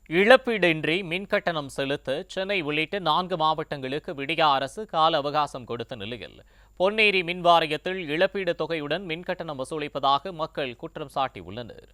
இழப்பீடின்றி மின்கட்டணம் செலுத்த சென்னை உள்ளிட்ட 4 மாவட்டங்களுக்கு விடியா அரசு கால அவகாசம் கொடுத்த நிலையில் பொன்னேரி மின் வாரியத்தில் இழப்பீடு தொகையுடன் மின்கட்டணம் வசூலிப்பதாக மக்கள் குற்றம் சாட்டியுள்ளனர்.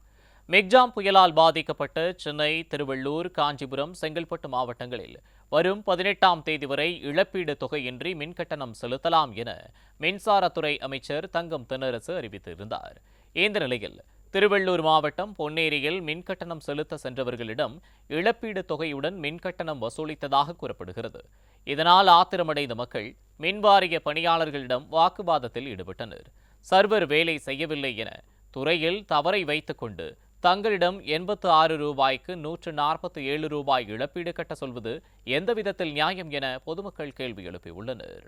மிக்ஜாம் புயலால் பாதிக்கப்பட்ட சென்னை, திருவள்ளூர், காஞ்சிபுரம், செங்கல்பட்டு மாவட்டங்களில் வரும் 18ஆம் தேதி வரை இழப்பீடு தொகையின்றி மின்கட்டணம் செலுத்தலாம் என மின்சாரத்துறை அமைச்சர் தங்கம் தென்னரசு அறிவித்திருந்தார். இந்த நிலையில் திருவள்ளூர் மாவட்டம் பொன்னேரியில் மின்கட்டணம் செலுத்த சென்றவர்களிடம் இழப்பீடு தொகையுடன் மின்கட்டணம் வசூலித்ததாக கூறப்படுகிறது. இதனால் ஆத்திரமடைந்த மக்கள் மின்வாரிய பணியாளர்களிடம் வாக்குவாதத்தில் ஈடுபட்டனர். சர்வர் வேலை செய்யவில்லை என துறையில் தவறை வைத்துக் கொண்டு தங்களிடம் 86 ரூபாய்க்கு 147 ரூபாய் இழப்பீடு கட்ட சொல்வது எந்த விதத்தில் நியாயம் என பொதுமக்கள் கேள்வி எழுப்பியுள்ளனர்.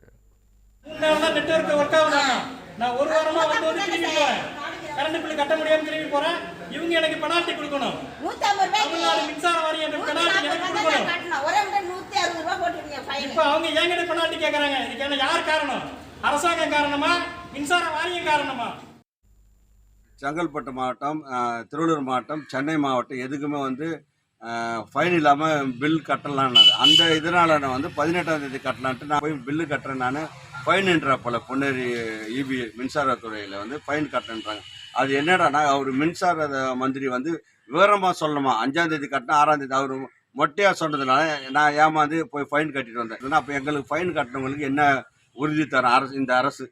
கரண்ட் பில் கட்ட முடியாம திரும்பி போறேன். இவங்க எனக்கு பெனால்டி கொடுக்கணும். 150 தமிழ்நாடு மின்சார வாரியம் எனக்கு பெனால்டி எனக்கு கொடுக்கணும். ஒரே முறை 160 ரூபாய் போட்டுருங்க ஃபைன். இப்போ அவங்க ஏங்கட பெனால்டி கேக்குறாங்க. இதுக்கு யார் காரணம்? அரசாங்கம் காரணமா? மின்சார வாரியம் காரணமா? செங்கல்பட்டு மாவட்டம், திருவள்ளூர் மாவட்டம், சென்னை மாவட்டம் எதுக்குமே ஃபைன் இல்லாமல் பில் கட்டலான்னாரு. அந்த இதனால் நான் 18ஆம் தேதி கட்டலான்ட்டு நான் போய் பில்லு கட்டுறேன். நான் ஃபைன்ன்ற போல் பொன்னேரி இபி மின்சாரத்துறையில் ஃபைன் கட்டுன்றாங்க. அது என்னடானா அவர் மின்சார மந்திரி விவரமாக சொல்லணுமா, 5ஆம் தேதி கட்டினா 6ஆம் தேதி அவர் மொட்டையாக சொன்னதுனால நான் ஏமாந்து போய் ஃபைன் கட்டிட்டு வந்தேன். அப்போ எங்களுக்கு ஃபைன் கட்டினவங்களுக்கு என்ன உறுதி தரும் இந்த அரசு?